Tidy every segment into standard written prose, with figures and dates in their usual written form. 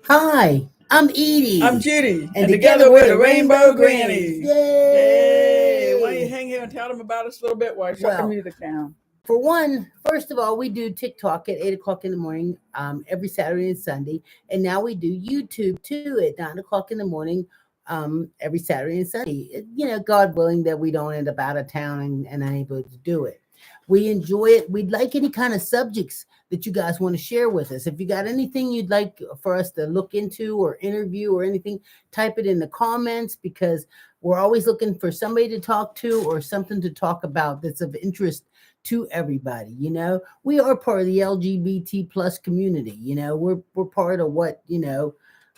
Hi, I'm I'm Edie, Judy, and and together together we're we're the the Rainbow Rainbow Grannies. Grannies. Yay! Why don't you Yay! hang here and tell them about us a little bit while I shut the Well, music down? for one, first of all, we do TikTok at 8 o'clock in the morning, every Saturday and Sunday, and now we do YouTube too at 9 o'clock in the morning, every Saturday and Sunday. God willing that we don't end up out of town and unable to do it. We enjoy it. We'd like any kind of subjects that you guys want to share with us. If you got anything you'd like for us to look into or interview or anything, type it in the comments because we're always looking for somebody to talk to or something to talk about that's of interest to everybody. We are part of the LGBT plus community. We're part of what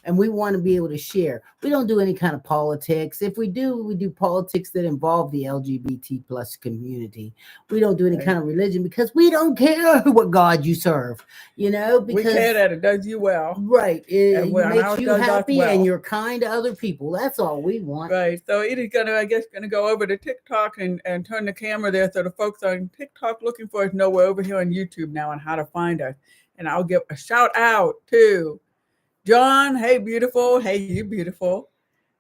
and we want to be able to share. We don't do any kind of politics. If we do, we do politics that involve the LGBT plus community. We don't do any Right. kind of religion because we don't care what God you serve, We care because that it does you well, right, and it and makes ours you does us happy and well. you're kind to other people. That's all we want. Right. So it is gonna, I guess, gonna go over to TikTok and turn the camera there so the folks on TikTok looking for us know we're over here on YouTube now and how to find us. And I'll give a shout out to John. Hey, beautiful. Hey, you beautiful.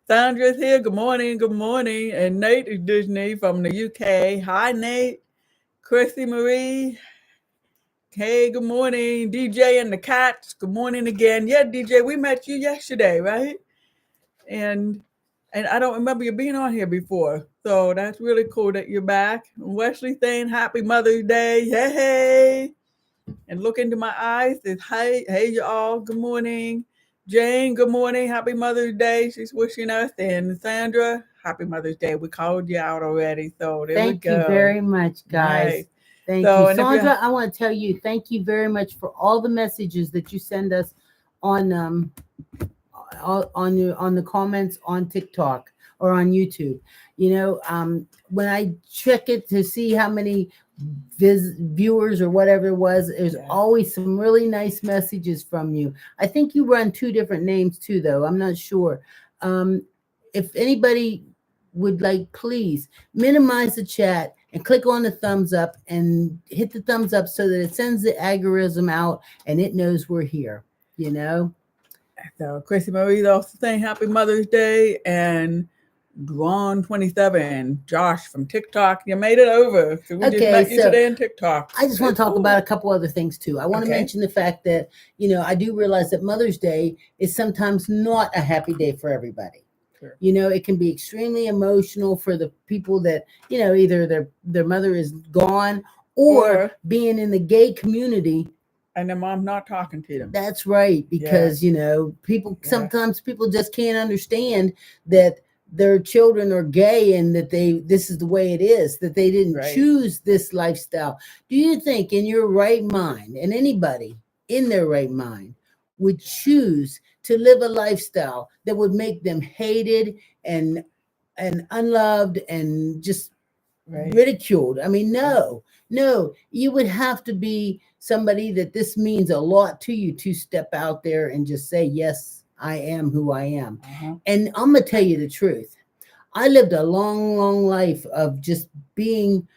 Sandra's here. Good morning. Good morning. And Nate is Disney from the UK. Hi, Nate. Chrissy Marie. Hey, good morning. DJ and the cats. Good morning again. Yeah, DJ, we met you yesterday, right? And I don't remember you being on here before. So that's really cool that you're back. Wesley saying happy Mother's Day. Hey. And look into my eyes. Says, hey, y'all. Good morning. Jane, good morning. Happy Mother's Day. She's wishing us. And Sandra, happy Mother's Day. We called you out already. So there we Thank you go. very much, guys. Nice. Thank you. So, and if you, Sandra, I want to tell you, thank you very much for all the messages that you send us on on the comments on TikTok or on YouTube. When I check it to see how many viewers or whatever it was, there's yeah, always some really nice messages from you. I think you run two different names too, though. I'm not sure. Um, if anybody would like, please minimize the chat and click on the thumbs up and hit the thumbs up so that it sends the algorithm out and it knows we're here. You know, so Chrissy Marie's also saying happy Mother's Day. And Drawn27, Josh from TikTok, you made it over. So we just okay, met you so today in TikTok. I just Okay, want to talk cool. about a couple other things too. I want to Okay. mention the fact that, I do realize that Mother's Day is sometimes not a happy day for everybody. Sure. It can be extremely emotional for the people that, either their mother is gone or Or, being in the gay community. and their mom's not talking to them. That's right, Yeah. because people Yeah. sometimes people just can't understand that their children are gay and that this is the way it is, that they didn't Right. choose this lifestyle. Do you think in your right mind, and anybody in their right mind would choose to live a lifestyle that would make them hated and unloved and just Right. ridiculed? I mean, no, you would have to be somebody that this means a lot to you to step out there and just say, yes, I am who I am. Uh-huh. And I'm going to tell you the truth. I lived a long, long life of just being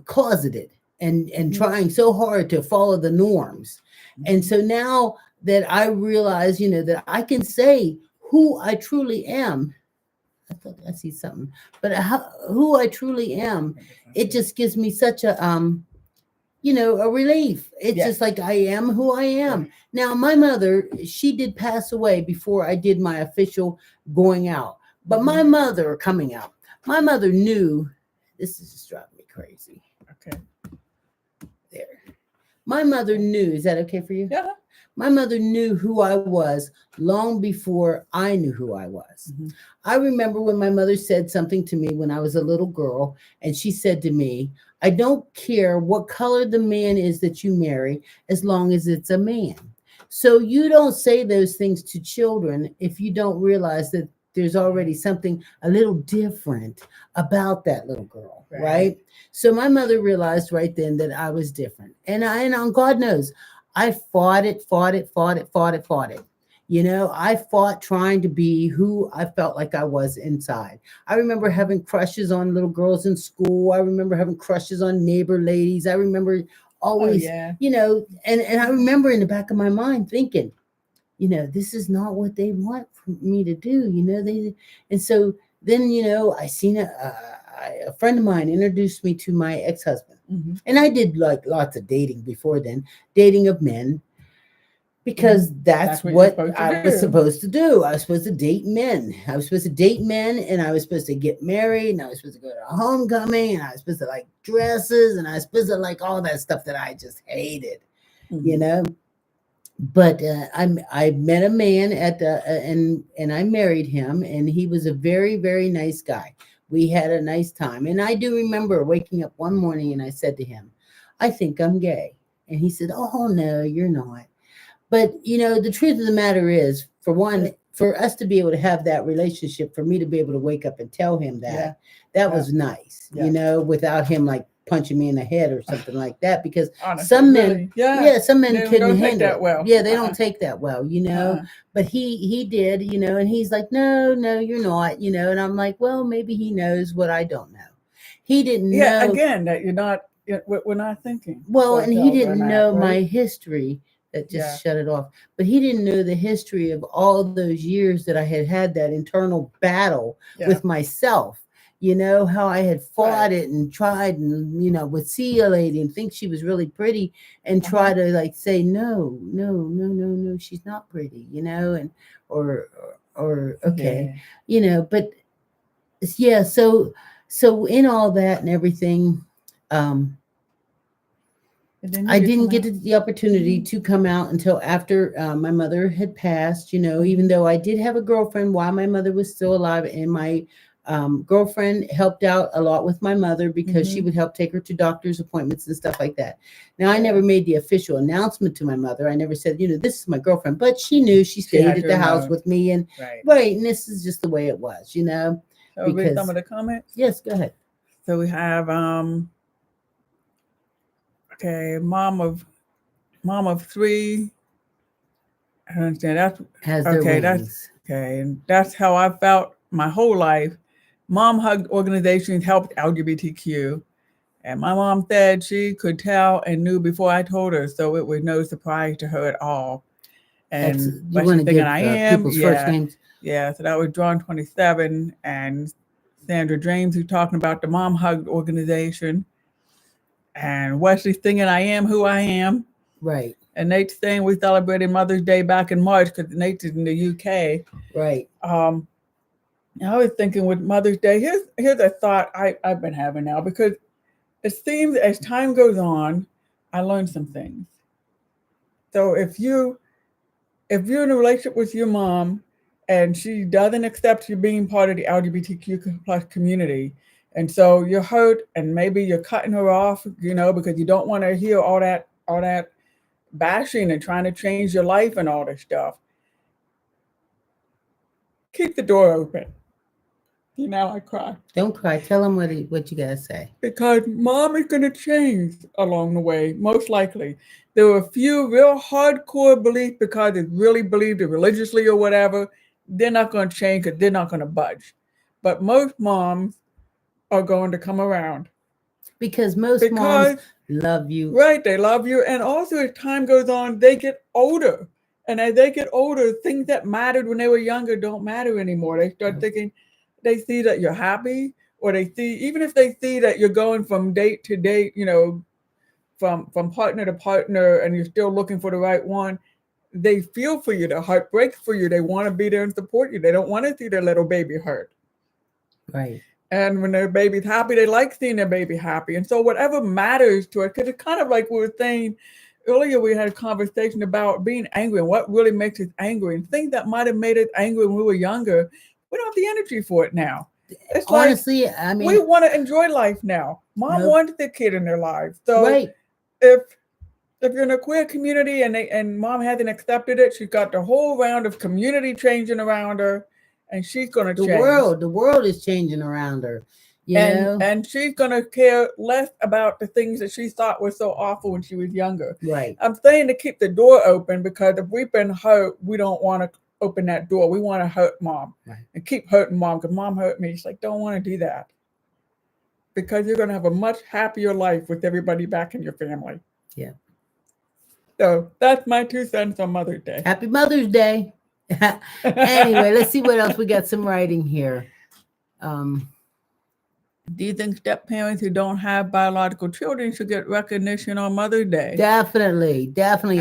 closeted and Mhm. trying so hard to follow the norms. And Mhm. so now that I realize, that I can say who I truly am. I thought I see something, but who I truly am, it just gives me such a relief. It's Yeah. just like I am who I Yeah. am. Now, my mother, she did pass away before I did my official going out, but my Mhm. mother coming out, my mother knew. This is just driving me crazy. Okay. There, my mother knew. Is that okay for you? Yeah. My mother knew who I was long before I knew who I was. Mhm. I remember when my mother said something to me when I was a little girl, and she said to me, I don't care what color the man is that you marry, as long as it's a man. So you don't say those things to children if you don't realize that there's already something a little different about that little girl, Right. right? So my mother realized right then that I was different. And on God knows, I fought it, fought it, fought it, fought it, fought it. I fought trying to be who I felt like I was inside. I remember having crushes on little girls in school. I remember having crushes on neighbor ladies. I remember Oh always, yeah. and I remember in the back of my mind thinking, this is not what they want for me to do. And so then, I seen a friend of mine introduced me to my ex-husband. Mm-hmm. And I did like lots of dating before then, dating of men, because that's what I was supposed to do. I was supposed to date men. I was supposed to date men, and I was supposed to get married, and I was supposed to go to a homecoming, and I was supposed to like dresses, and I was supposed to like all that stuff that I just hated, Mm-hmm. But I met a man at the and I married him, and he was a very, very nice guy. We had a nice time, and I do remember waking up one morning and I said to him, "I think I'm gay," and he said, "Oh no, you're not." But the truth of the matter is, for one, for us to be able to have that relationship, for me to be able to wake up and tell him that, that was nice, without him like punching me in the head or something like that. Because Honestly, some men, really, some men they couldn't don't handle take that it. well. Yeah, they don't take that well, But he did, and he's like, no, you're not, and I'm like, well, maybe he knows what I don't know. He didn't know. Again, that you're not. We're not thinking. Well, and he didn't know my right? history. That just shut it off. But he didn't know the history of all those years that I had that internal battle with myself. How I had fought it and tried and would see a lady and think she was really pretty and try to like say, no, she's not pretty, and or okay, but yeah, so in all that and everything, I didn't get the opportunity to come out until after my mother had passed, even though I did have a girlfriend while my mother was still alive. And my girlfriend helped out a lot with my mother because she would help take her to doctor's appointments and stuff like that. Now, I never made the official announcement to my mother. I never said, this is my girlfriend, but she knew. She stayed at the house with me. And and this is just the way it was, So read some of the comments. Yes, go ahead. So we have okay, mom of 3. I don't understand. That's has their okay. Wings. And that's how I felt my whole life. Mom hugged organizations helped LGBTQ, and my mom said she could tell and knew before I told her, so it was no surprise to her at all. And you want to give I am people's first names? Yeah, so that was John 27 and Sandra James, who's talking about the Mom Hug organization, and Wesley singing "I Am Who I Am." Right. And Nate's saying we celebrated Mother's Day back in March because Nate's in the UK. Right. I was thinking with Mother's Day, here's a thought I've been having now, because it seems as time goes on, I learned some things. So if you're in a relationship with your mom and she doesn't accept you being part of the LGBTQ plus community, and so you're hurt and maybe you're cutting her off, because you don't want to hear all that bashing and trying to change your life and all this stuff, keep the door open. I cry. Don't cry. Tell them what you gotta say. Because mom is going to change along the way, most likely. There were a few real hardcore beliefs because they really believed it religiously or whatever. They're not going to change because they're not going to budge. But most moms are going to come around. Because moms love you. Right, they love you. And also as time goes on, they get older. And as they get older, things that mattered when they were younger don't matter anymore. They start thinking, they see that you're happy, or even if they see that you're going from date to date, from partner to partner, and you're still looking for the right one, they feel for you, their heart breaks for you. They want to be there and support you. They don't want to see their little baby hurt. Right. And when their baby's happy, they like seeing their baby happy. And so whatever matters to it, because it's kind of like we were saying earlier, we had a conversation about being angry and what really makes us angry, and things that might have made us angry when we were younger. We don't have the energy for it now. It's honestly, I mean, we want to enjoy life now. Mom wanted the kid in their lives. So if you're in a queer community and mom hasn't accepted it, she's got the whole round of community changing around her, and she's going to change. The world is changing around her. And she's going to care less about the things that she thought were so awful when she was younger. Right. I'm saying to keep the door open, because if we've been hurt, we don't want to open that door. We want to hurt mom and keep hurting mom, because mom hurt me. She's like, don't want to do that, because you're going to have a much happier life with everybody back in your family. Yeah. So that's my 2 cents on Mother's Day. Happy Mother's Day. Anyway, let's see what else we got. Some writing here. Do you think step parents who don't have biological children should get recognition on Mother's Day? Definitely.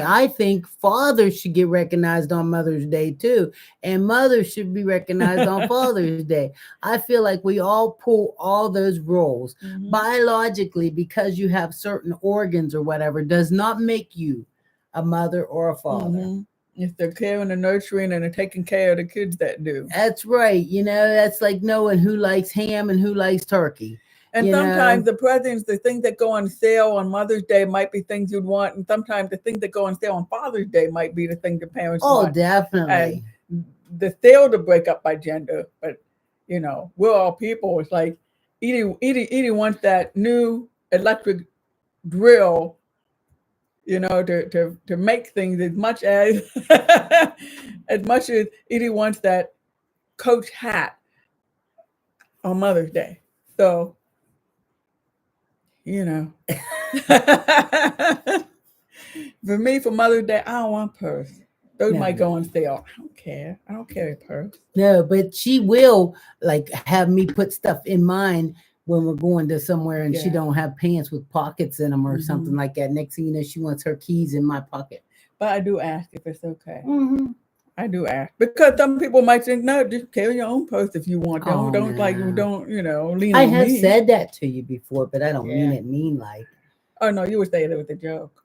I think fathers should get recognized on Mother's Day too, and mothers should be recognized on Father's Day. I feel like we all pull all those roles. Biologically, because you have certain organs or whatever, does not make you a mother or a father. It's the caring and nurturing and the taking care of the kids that do. That's right. That's like knowing who likes ham and who likes turkey. And sometimes the presents, the things that go on sale on Mother's Day might be things you'd want. And sometimes the things that go on sale on Father's Day might be the things the parents want. Oh, definitely. And the sale to break up by gender. But, we're all people. It's like Edie wants that new electric drill, to make things as much as Edie wants that Coach hat on Mother's Day. So, for me, for Mother's Day, I don't want a purse. Those might go on sale. I don't care. I don't carry a purse. No, but she will have me put stuff in mine when we're going to somewhere and she don't have pants with pockets in them or something like that. Next thing you know, she wants her keys in my pocket. But I do ask if it's okay. I do ask because some people might think, no, just carry your own purse if you want. Don't lean on me. I have said that to you before, but I don't mean it mean like. Oh no, you would say it with a joke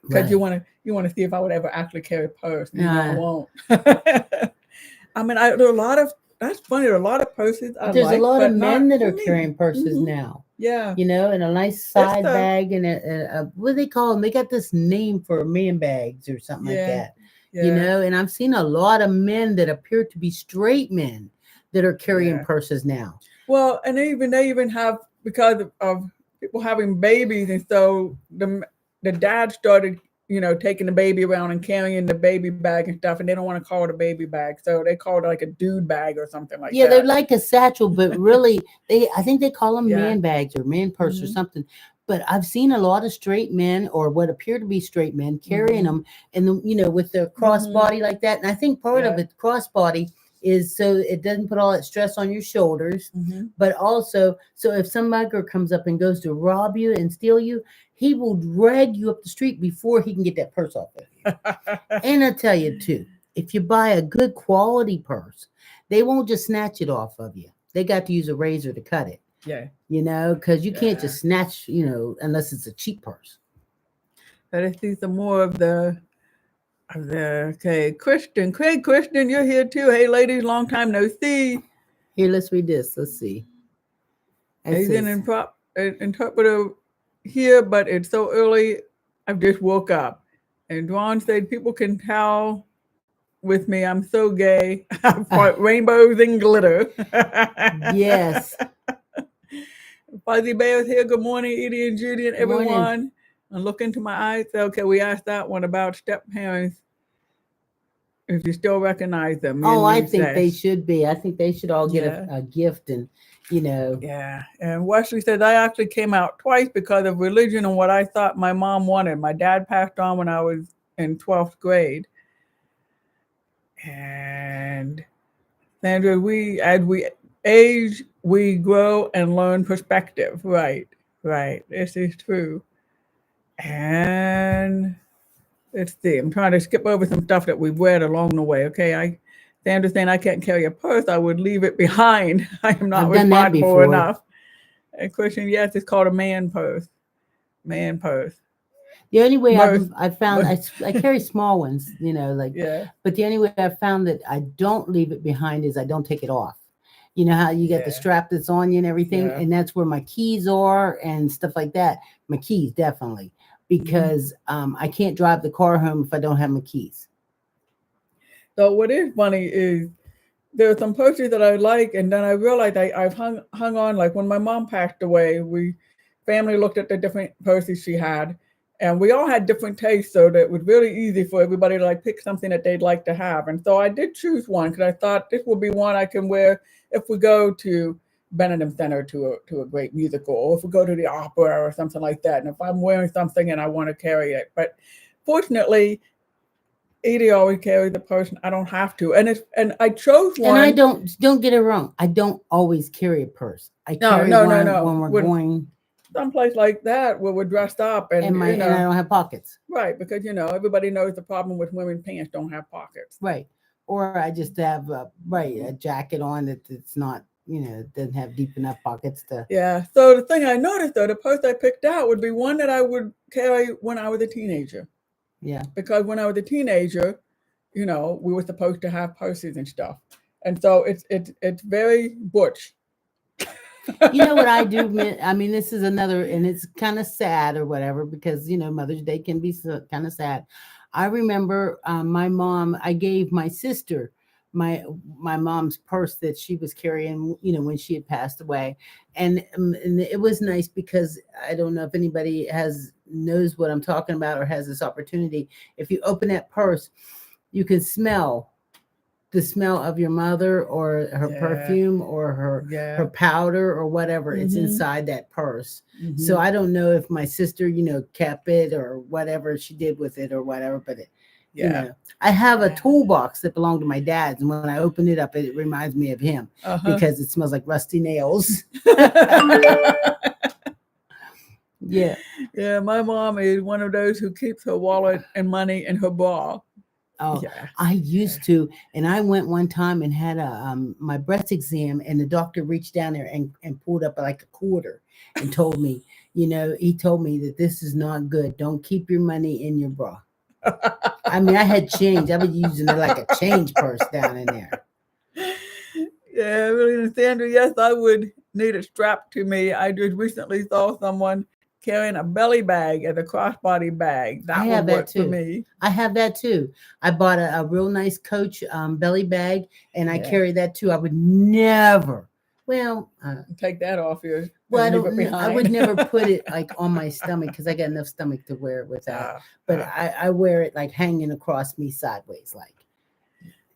because you want to see if I would ever actually carry a purse. And I won't. I mean, there are a lot of. That's funny. There are a lot of purses. There's a lot of men that are carrying purses now. Yeah. And a nice side bag and a what do they call them? They got this name for man bags or something like that. Yeah. And I've seen a lot of men that appear to be straight men that are carrying purses now. Well, and they even have, because of people having babies, and so the dad started, taking the baby around and carrying the baby bag and stuff, and they don't want to call it a baby bag, so they call it like a dude bag or something like that. Yeah, they're like a satchel, but really, I think they call them man bags or man purse or something. But I've seen a lot of straight men, or what appear to be straight men, carrying them, and with their crossbody like that. And I think part of it, crossbody, is so it doesn't put all that stress on your shoulders, but also so if some mugger comes up and goes to rob you and steal you, he will drag you up the street before he can get that purse off of you. And I tell you too, if you buy a good quality purse, they won't just snatch it off of you. They got to use a razor to cut it. Yeah. Because you can't just snatch, unless it's a cheap purse. Let's see some more of the okay, Christian. Hey, Christian, you're here too. Hey, ladies, long time no see. Here, let's read this. Let's see. He's an interpreter here, but it's so early, I've just woke up. And Dwan said, people can tell with me, I'm so gay. I've got rainbows and glitter. Yes. Fuzzy Bear's here. Good morning, Edie and Judy and everyone. And look into my eyes. Okay, we asked that one about step parents. If you still recognize them. I think they should be. I think they should all get a gift and, Yeah. And Wesley says, I actually came out twice because of religion and what I thought my mom wanted. My dad passed on when I was in 12th grade. And Sandra, as we age, we grow and learn perspective. Right. This is true. And let's see. I'm trying to skip over some stuff that we've read along the way. Okay. Sandra's saying I can't carry a purse. I would leave it behind. I am not responsible enough. And Christian, yes, it's called a man purse. Man purse. The only way I found, I carry small ones, but the only way I found that I don't leave it behind is I don't take it off. You know how you get the strap that's on you and everything, and that's where my keys are and stuff like that. My keys, definitely, because I can't drive the car home if I don't have my keys. So what is funny is there are some purses that I like, and then I realized I've hung on, like when my mom passed away, family looked at the different purses she had, and we all had different tastes, so that it was really easy for everybody to pick something that they'd like to have. And so I did choose one because I thought this will be one I can wear if we go to Benedum Center to a great musical, or if we go to the opera or something like that. And if I'm wearing something and I want to carry it. But fortunately, Edie always carries the purse. I don't have to, and I chose one. And I don't get it wrong. I don't always carry a purse. I carry one when we're going someplace like that where we're dressed up, and and I don't have pockets. Right, because everybody knows the problem with women's pants don't have pockets. Right. Or I just have a jacket on that's not, doesn't have deep enough pockets to. Yeah. So the thing I noticed though, the purse I picked out would be one that I would carry when I was a teenager. Yeah. Because when I was a teenager, we were supposed to have purses and stuff, and so it's very butch. You know what I do? I mean, this is another, and it's kind of sad or whatever, because Mother's Day can be kind of sad. I remember my mom. I gave my sister my mom's purse that she was carrying, when she had passed away, and it was nice because I don't know if anybody knows what I'm talking about or has this opportunity. If you open that purse, you can smell the smell of your mother or her perfume or her powder or whatever. It's inside that purse. So I don't know if my sister, kept it or whatever she did with it or whatever, but I have a toolbox that belonged to my dad's, and when I open it up, it reminds me of him because it smells like rusty nails. Yeah. Yeah, my mom is one of those who keeps her wallet and money in her bra. Oh, yeah. I used to, and I went one time and had my breast exam, and the doctor reached down there and pulled up like a quarter and told me, he told me that this is not good. Don't keep your money in your bra. I mean, I had change. I was using it like a change purse down in there. Yeah, really, Sandra, yes, I would need a strap to me. I just recently saw someone carrying a belly bag as a crossbody bag. That would work for me. I have that too. I bought a real nice Coach belly bag, and I carry that too. I would never. Well, take that off here. Well, I don't. I would never put it like on my stomach because I got enough stomach to wear it without. But I wear it like hanging across me sideways, like.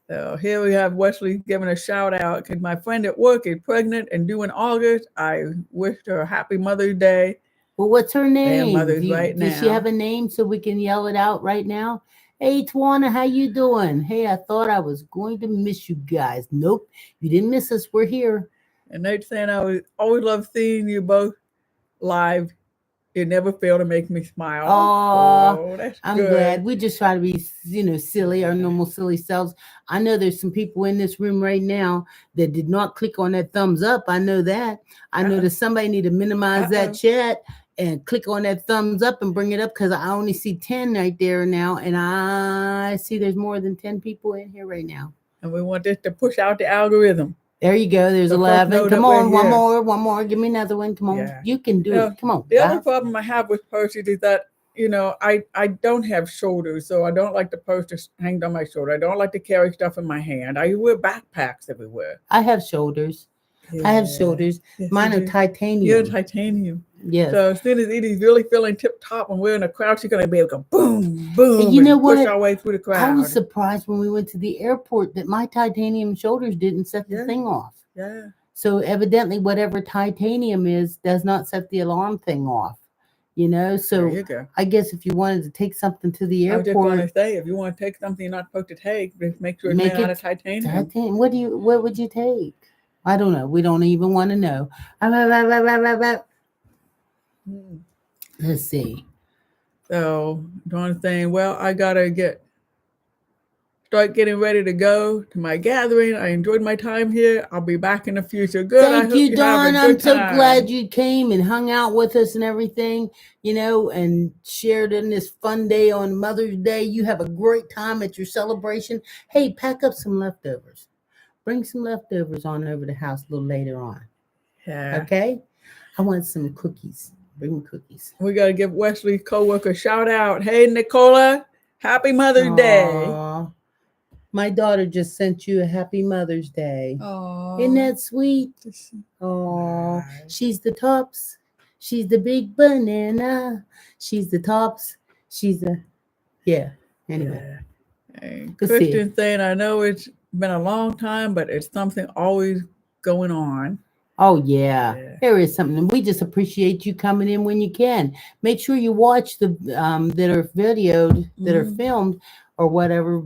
So here we have Wesley giving a shout out because my friend at work is pregnant and due in August. I wished her a happy Mother's Day. Well, what's her name? Now. Does she have a name so we can yell it out right now? Hey, Tawana, how you doing? Hey, I thought I was going to miss you guys. Nope, you didn't miss us. We're here. And they're saying I always love seeing you both live. You never fail to make me smile. Oh, that's I'm good. Glad. We just try to be, silly, our normal silly selves. I know there's some people in this room right now that did not click on that thumbs up. I know that. I know that somebody need to minimize that chat and click on that thumbs up and bring it up because I only see 10 right there now. And I see there's more than 10 people in here right now. And we want this to push out the algorithm. There you go. There's 11. Come on, one more. Give me another one. Come on. Yeah. You can do it. Come on. The other problem I have with purses is that, I don't have shoulders, so I don't like the purse to hang on my shoulder. I don't like to carry stuff in my hand. I wear backpacks everywhere. I have shoulders. Yeah. I have shoulders. Yes, Mine are titanium. You're titanium. Yes. So as soon as Edie's really feeling tip top and we're in a crowd, she's going to be able to go boom, boom, and you know what? Push our way through the crowd. I was surprised when we went to the airport that my titanium shoulders didn't set the thing off. Yeah. So evidently whatever titanium is does not set the alarm thing off. So there you go. I guess if you wanted to take something to the airport. I was just going to say, if you want to take something you're not supposed to take, just make sure it's made out of titanium. What would you take? I don't know. We don't even want to know. Let's see. So Dawn's saying, well, I gotta start getting ready to go to my gathering. I enjoyed my time here. I'll be back in the future. Good. Thank you, Dawn. I'm so glad you came and hung out with us and everything, and shared in this fun day on Mother's Day. You have a great time at your celebration. Hey, pack up some leftovers. Bring some leftovers on over to the house a little later on. Yeah. Okay? I want some cookies. Bring me cookies. We got to give Wesley's coworker a shout out. Hey, Nicola, happy Mother's Day. My daughter just sent you a happy Mother's Day. Aww. Isn't that sweet? Oh, she's the tops. She's the big banana. She's the tops. She's the, anyway. Yeah. Christian saying, I know it's been a long time, but it's something always going on. Oh yeah. Yeah. There is something. And we just appreciate you coming in when you can. Make sure you watch the that are videoed, that are Mhm. filmed or whatever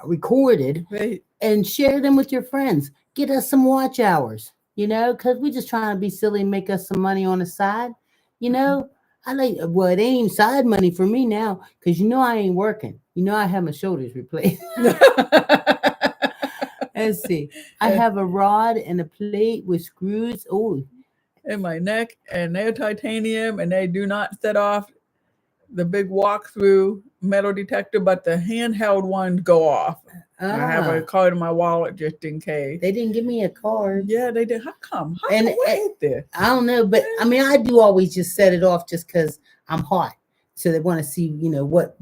recorded, Right. and share them with your friends. Get us some watch hours, because we just trying to be silly and make us some money on the side. You know, I like, well, it ain't even side money for me now because I ain't working. I have my shoulders replaced. Let's see. I have a rod and a plate with screws. Oh, In my neck, and they're titanium, and they do not set off the big walk-through metal detector, but the handheld ones go off. I have a ah, card in my wallet just in case. they didn't give me a card. Yeah, they did. How come? And What is this? I don't know, but I mean, I do always just set it off just because I'm hot. So they want to see, what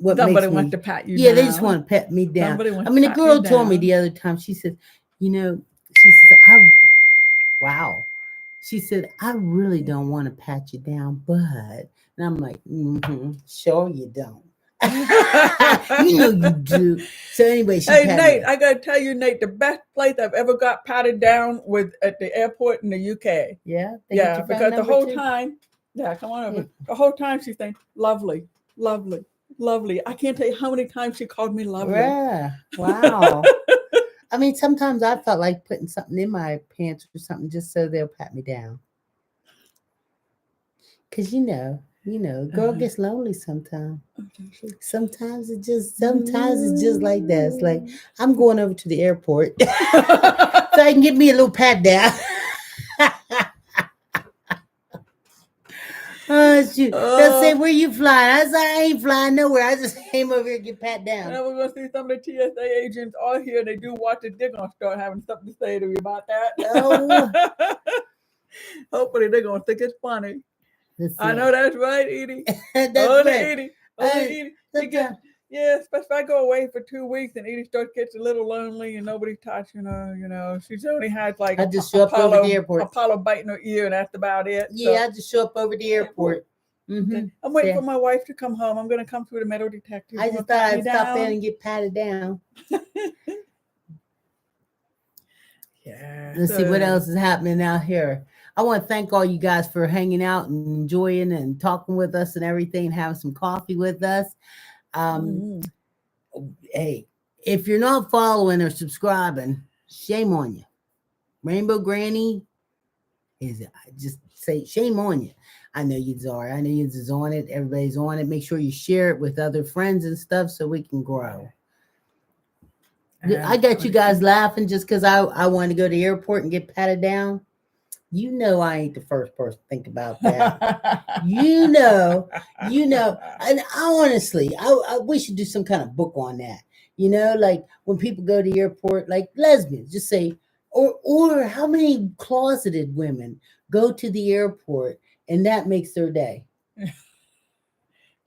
Somebody makes me. wants to pat you Yeah, down. they just want to pat me down. Somebody wants I mean, to the pat you girl told me down. the other time. She said, she says, wow. She said, I really don't want to pat you down, but, and I'm like, sure you don't. You do. So anyway, she Hey patted Nate, me. I gotta tell you, Nate, the best place I've ever got patted down was at the airport in the UK. Yeah, they get Yeah, your phone because the number whole too. time, yeah, come on over. Yeah. The whole time she's saying, lovely, lovely, lovely. I can't tell you how many times she called me lovely. Yeah. Wow. I mean, sometimes I felt like putting something in my pants or something just so they'll pat me down. Cause girl gets lonely sometimes. Sometimes it's just like that. It's like I'm going over to the airport so I can get me a little pat down. Oh shoot! They'll say, "Where you flying?" I said, "I ain't flying nowhere. I just came over here to get pat down." And we're gonna see some of the TSA agents are here. They do watch it. They're gonna start having something to say to me about Oh, that. Hopefully they're gonna think it's funny. let's I see. know that's right, Edie. That's Only right. Edie. Only Edie. She gets, Sometimes yeah, especially if I go away for 2 weeks and Edie starts gets a little lonely and nobody's touching her. She's only had like I just show up over the airport. Apollo biting her ear, and that's about it. Yeah, I just show up over the airport. I'm waiting for my wife to come home. I'm gonna come through the metal detector. I just thought I'd stop in and get patted down. Yeah. Let's see what else is happening out here. I want to thank all you guys for hanging out and enjoying and talking with us and everything, and having some coffee with us. Mm-hmm. Hey, if you're not following or subscribing, shame on you. Rainbow Granny I just say shame on you. I know you are. I know you is on it. Everybody's on it. Make sure you share it with other friends and stuff so we can grow. I got you guys laughing just because I wanted to go to the airport and get patted down. I ain't the first person to think about that. And honestly, we should do some kind of book on that. Like when people go to the airport, like lesbians, just say, or how many closeted women go to the airport and that makes their day.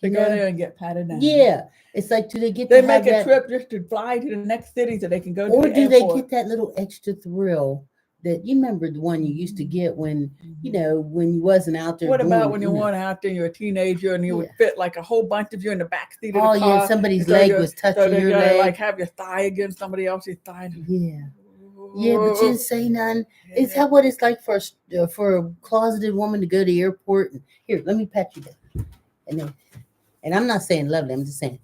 They go there and get patted down. Yeah. It's like, do they get They to make have a trip just to fly to the next city so they can go to the or airport. do they get that little extra thrill that you remember the one you used to get when when you wasn't out there? What about when you weren't out there, you're a teenager and you would fit like a whole bunch of you in the back seat of the car? Oh yeah, somebody's leg was touching your leg. Like have your thigh against somebody else's thigh. Yeah. Yeah, but you didn't say nothing. Is that what it's like for a closeted woman to go to the airport? And, here, let me pat you down. And I'm not saying lovely. I'm just saying.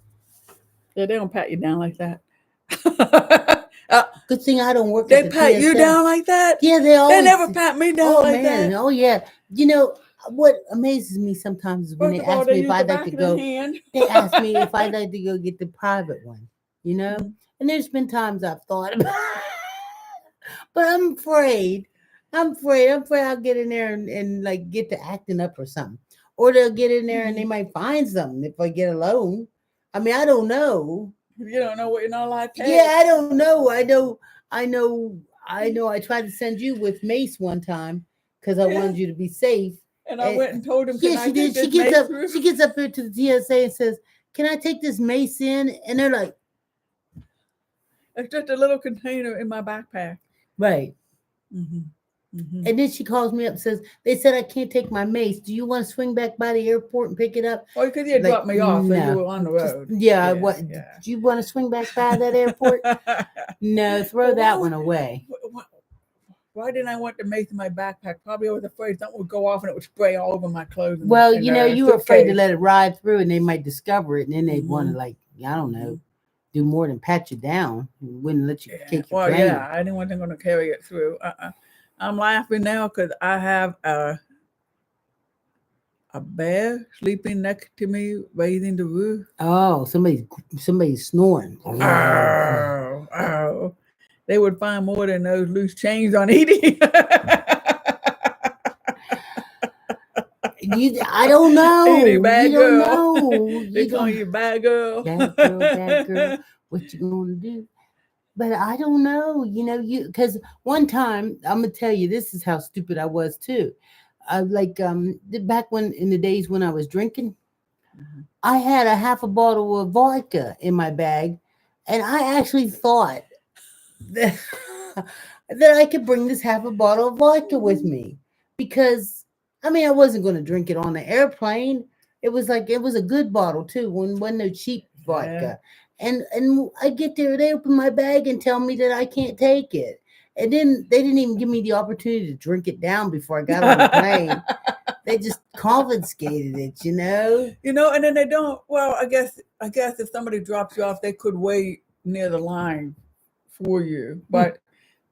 Yeah, they don't pat you down like that. Good thing I don't work. They pat you down like that? Yeah, they never pat me down like that. Oh yeah. What amazes me sometimes is when they ask me if I'd like to go. They ask me if I'd like to go get the private one. And there's been times I've thought about it. But I'm afraid. I'm afraid I'll get in there and like get to acting up or something. Or they'll get in there and they might find something if I get alone. I mean, I don't know. You don't know what you're not allowed to take. Yeah, I don't know. I know. I tried to send you with Mace one time because I wanted you to be safe. And I went and told him, yeah, she did. She gets up here to the TSA and says, "Can I take this Mace in?" And they're like, "It's just a little container in my backpack." Right. And then she calls me up and says, "They said I can't take my Mace. Do you want to swing back by the airport and pick it up?" Oh, because you had dropped me off and you were on the road. Do you want to swing back by that airport? No, throw that one away. why didn't I want the mace in my backpack? Probably I was afraid something would go off and it would spray all over my clothes. Well, In you were afraid to let it ride through, and they might discover it, and then they'd want to, like, I don't know, do more than pat you down. Wouldn't let you take your Well, plane. yeah, I didn't want them going to carry it through. I'm laughing now because I have a bear sleeping next to me, raising the roof. Oh, somebody's snoring. Oh, oh. They would find more than those loose chains on Edie. I don't know. Edie, bad You don't girl. know. They You call don't. you bad girl. Bad girl, bad girl. What you gonna do? But I don't know. Because one time I'm gonna tell you, this is how stupid I was too. Back when in the days when I was drinking, I had a half a bottle of vodka in my bag, and I actually thought that, that I could bring this half a bottle of vodka with me because I mean I wasn't going to drink it on the airplane. It was a good bottle too, wasn't no cheap vodka. And I get there, they open my bag and tell me that I can't take it. And then they didn't even give me the opportunity to drink it down before I got on the plane. They just confiscated it. And then they don't. Well, I guess if somebody drops you off, they could wait near the line for you. But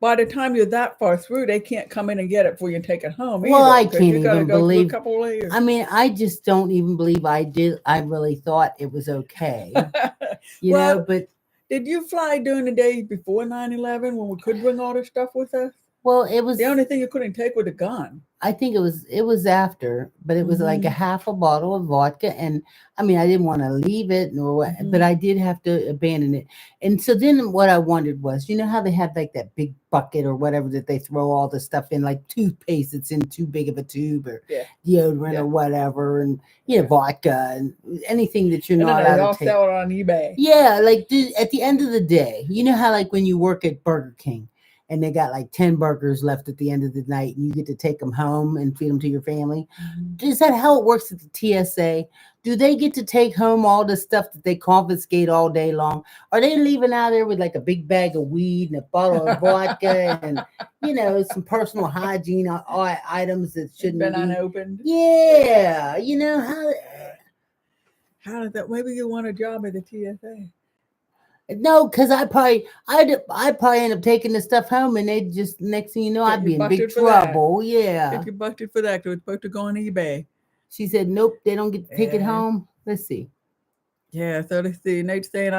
by the time you're that far through, they can't come in and get it before you take it home. Well, either, I can't you gotta even go through believe. a couple layers. I mean, I just don't even believe I did. I really thought it was okay, But did you fly during the days before 9/11 when we could bring all this stuff with us? well, it was The only thing you couldn't take was a gun. I think it was after, but it was like a half a bottle of vodka, and I mean I didn't want to leave it nor what, but I did have to abandon it. And so then what I wondered was, how they have like that big bucket or whatever that they throw all the stuff in, like toothpaste that's in too big of a tube or deodorant or whatever, and vodka and anything that you're not allowed to take. Sell it on eBay. Yeah, like at the end of the day, you know how like when you work at Burger King and they got like 10 burgers left at the end of the night and you get to take them home and feed them to your family. Is that how it works at the TSA? Do they get to take home all the stuff that they confiscate all day long? Are they leaving out there with like a big bag of weed and a bottle of vodka and, some personal hygiene items that shouldn't been be unopened? Yeah. How does that? Maybe you want a job at the TSA. No, because I'd probably end up taking the stuff home, and they just next thing you know, I'd be in big trouble. Yeah, get you busted for that. Because it's supposed to go on eBay. She said, "Nope, they don't get to take it home." Let's see. Yeah, so let's see. Nate's saying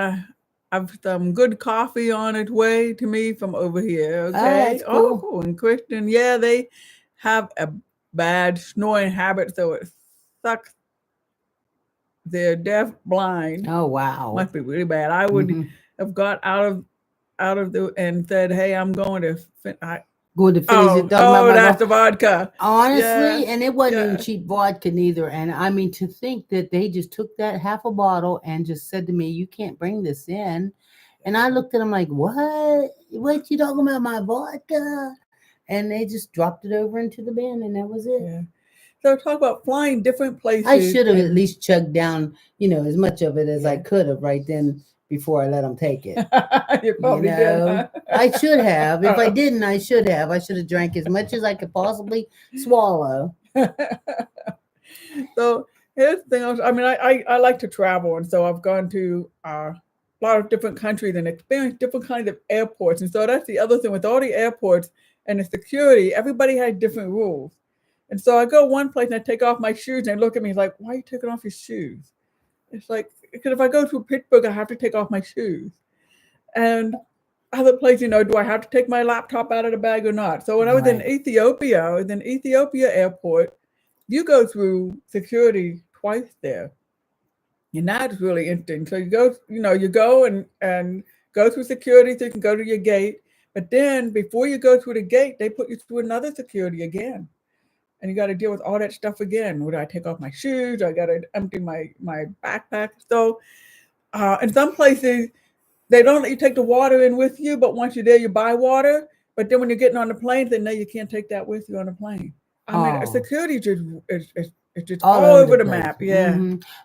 I've some good coffee on its way to me from over here. Okay. Oh, that's cool. And Christian, they have a bad snoring habit, so it sucks. They're deaf blind. Oh wow, must be really bad. I would have got out of the and said, "Hey, I'm going to going to finish it." That's the vodka. Honestly, and it wasn't even cheap vodka neither. And I mean, to think that they just took that half a bottle and just said to me, "You can't bring this in," and I looked at them like, "What? What you talking about? My vodka?" And they just dropped it over into the bin, and that was it. Yeah. So talk about flying different places. I should have at least chugged down, as much of it as I could have right then before I let them take it. You probably did. Huh? I should have. If I didn't, I should have. I should have drank as much as I could possibly swallow. So here's the thing. I mean, I like to travel, and so I've gone to a lot of different countries and experienced different kinds of airports. And so that's the other thing with all the airports and the security. Everybody had different rules. And so I go one place and I take off my shoes and they look at me like, "Why are you taking off your shoes?" It's like, because if I go to Pittsburgh, I have to take off my shoes. And other places, do I have to take my laptop out of the bag or not? So when I was in Ethiopia, airport, you go through security twice there. And that's really interesting. So you go and go through security so you can go to your gate. But then before you go through the gate, they put you through another security again. And you got to deal with all that stuff again. Would I take off my shoes? I got to empty my backpack. So in some places, they don't let you take the water in with you, but once you're there, you buy water. But then when you're getting on the plane, they know you can't take that with you on the plane. I mean, security is just all over the map. Yeah.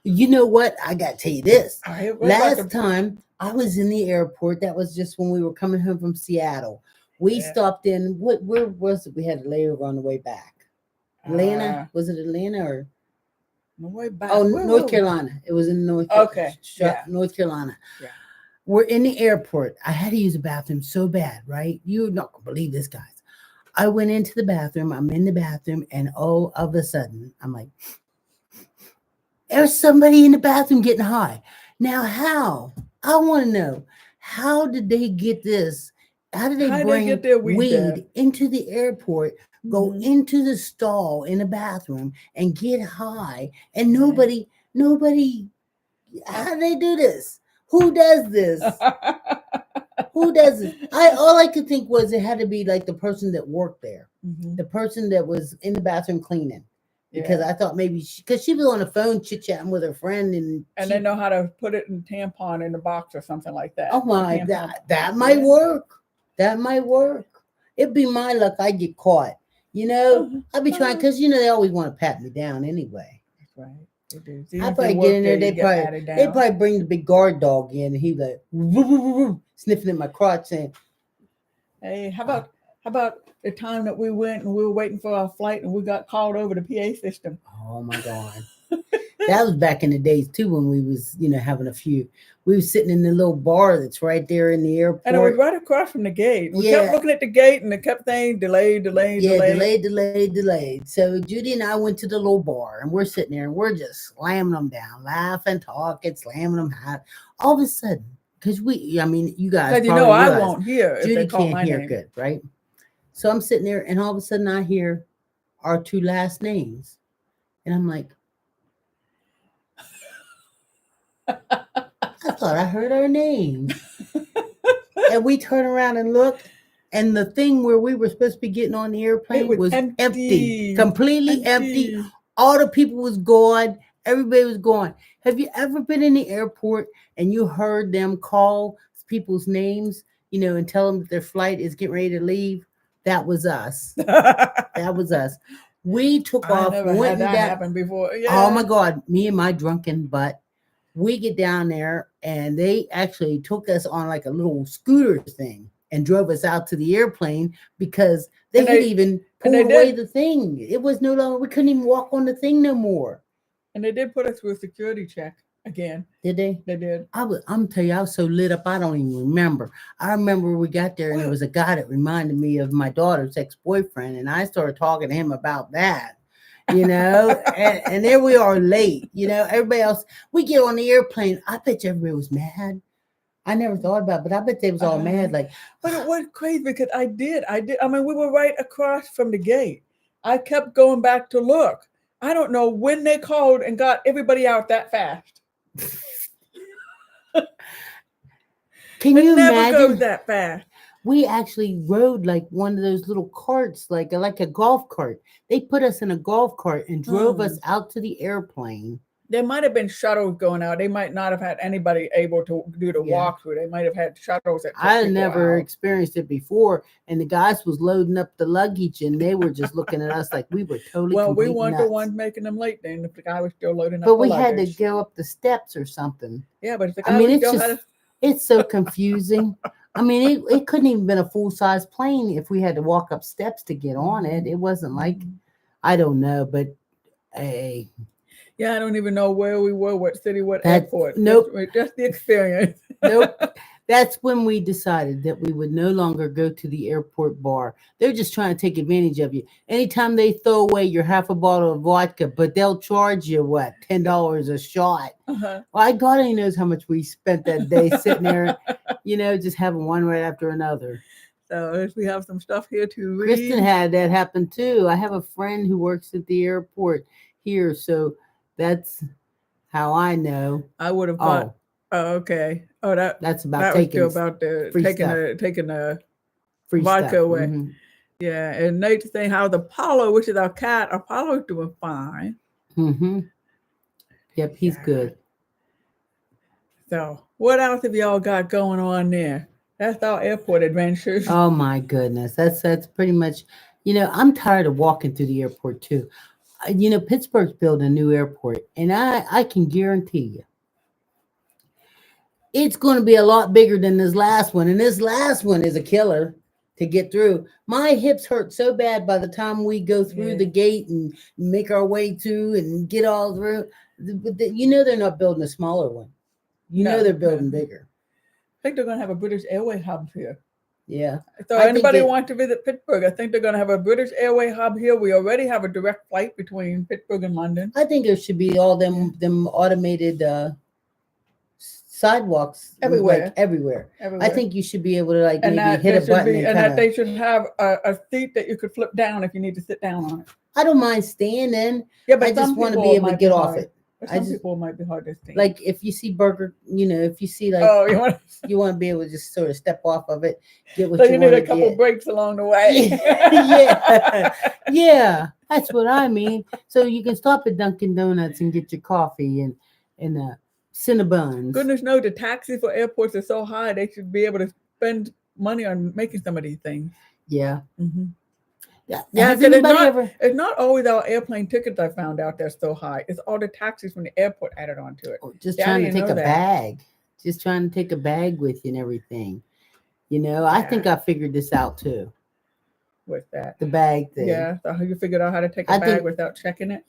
You know what? I got to tell you this. Last time I was in the airport, that was just when we were coming home from Seattle. We Yeah. stopped in. Where was it? We had a layover on the way back. Atlanta? Was it Atlanta or? On the way back. Oh, Where North were we? Carolina. It was in Okay. Yeah. North Carolina. Yeah. We're in the airport. I had to use the bathroom so bad, right? You're not gonna believe this, guys. I went into the bathroom. I'm in the bathroom, and all of a sudden, I'm like, there's somebody in the bathroom getting high. Now, how? I want to know, how did they get this? How did they How did they get bring their weed there? weed into the airport, go Mhm. into the stall in the bathroom, and get high? And Yeah. nobody, how do they do this? Who does this? Who does this? All I could think was it had to be like the person that worked there, Mhm. the person that was in the bathroom cleaning. Because Yeah. I thought maybe because she was on the phone chit chatting with her friend, and they know how to put it in tampon in the box or something like that. oh my, Tampon. that might Yeah. work. That might work. It'd be my luck I get caught. I'd be trying because they always want to pat me down anyway. That's right. They do. I Even if you probably get work in there, there. you get patted They down. probably bring the big guard dog in, and he like woo, woo, woo, woo, sniffing at my crotch saying, Hey, how about the time that we went and we were waiting for our flight and we got called over the PA system? "Oh my god." That was back in the days too when we was having a few. We was sitting in the little bar that's right there in the airport. And it was right across from the gate. We kept looking at the gate and it kept saying delayed. Yeah, delayed. So Judy and I went to the little bar and we're sitting there and we're just slamming them down, laughing, talking, slamming them out. All of a sudden, because you guys Because probably I realize won't hear if Judy they call can't my hear name. good, right? So I'm sitting there and all of a sudden I hear our two last names. And I'm like, I thought I heard our name. And we turn around and look, and the thing where we were supposed to be getting on the airplane was empty, completely empty. All the people was gone. Everybody was gone. Have you ever been in the airport and you heard them call people's names, and tell them that their flight is getting ready to leave? That was us. That was us. We took I off, never went had that down. happen before. Yeah. Oh my God, me and my drunken butt. We get down there and they actually took us on like a little scooter thing and drove us out to the airplane because they had even pulled away the thing. It was no longer, we couldn't even walk on the thing no more. And they did put us through a security check again. Did they? They did. I'm telling you, I was so lit up, I don't even remember. I remember we got there and there was a guy that reminded me of my daughter's ex-boyfriend, and I started talking to him about that. And there we are late, everybody else, we get on the airplane. I bet you everybody was mad. I never thought about it, but I bet they was all mad. Like, but it was crazy because I did. I mean, we were right across from the gate. I kept going back to look. I don't know when they called and got everybody out that fast. Can you never imagine? Goes that fast. We actually rode like one of those little carts, like a golf cart. They put us in a golf cart and drove us out to the airplane. There might have been shuttles going out. They might not have had anybody able to do the walkthrough. They might have had shuttles that I had never experienced it before, and the guys was loading up the luggage, and they were just looking at us like we were totally. Well, we weren't nuts. The ones making them late. Then if the guy was still loading up, but we had to go up the steps or something. Yeah, but if the guy it's so confusing. I mean, it couldn't even been a full-size plane if we had to walk up steps to get on it. It wasn't like, I don't know, but hey. Yeah, I don't even know where we were, what city, what airport. Nope. Just the experience. Nope. That's when we decided that we would no longer go to the airport bar. They're just trying to take advantage of you. Anytime they throw away your half a bottle of vodka, but they'll charge you, what, $10 a shot. Well, God only knows how much we spent that day sitting there, just having one right after another. So we have some stuff here to read. Kristen had that happen too. I have a friend who works at the airport here, so that's how I know. I would have thought. Oh, okay. Oh, that's about that taking was still about taking the free vodka stuff. away. Mm-hmm. Yeah, and Nate's saying how the Apollo, which is our cat, Apollo's doing fine. Mm-hmm. Yep, he's good. So, what else have y'all got going on there? That's our airport adventures. Oh my goodness, that's pretty much. I'm tired of walking through the airport too. Pittsburgh's building a new airport, and I can guarantee you, it's going to be a lot bigger than this last one. And this last one is a killer. to get through. My hips hurt so bad by the time we go through the gate and make our way through and get all through. You know they're not building a smaller one. You know they're building bigger. I think they're going to have a British Airway hub here. Yeah. So anybody want to visit Pittsburgh, I think they're going to have a British Airway hub here. We already have a direct flight between Pittsburgh and London. I think there should be all them automated sidewalks everywhere. Like everywhere. I think you should be able to like maybe hit a button and that they should have a seat that you could flip down if you need to sit down on it. I don't mind standing. Yeah, but I just want to be able to get off it. Some people might be hard to stand. Like if you see burger, if you see like you want to be able to just sort of step off of it, get what you want to get. You need a couple breaks along the way. Yeah, that's what I mean. So you can stop at Dunkin' Donuts and get your coffee and Cinnabons. Goodness knows the taxis for airports are so high they should be able to spend money on making some of these things. Yeah. Mm-hmm. Yeah. It's not always our airplane tickets I found out they're so high. It's all the taxis from the airport added onto it. Just trying to take a bag. Just trying to take a bag with you and everything. I think I figured this out too. With that. The bag thing. Yeah. So you figured out how to take a bag without checking it?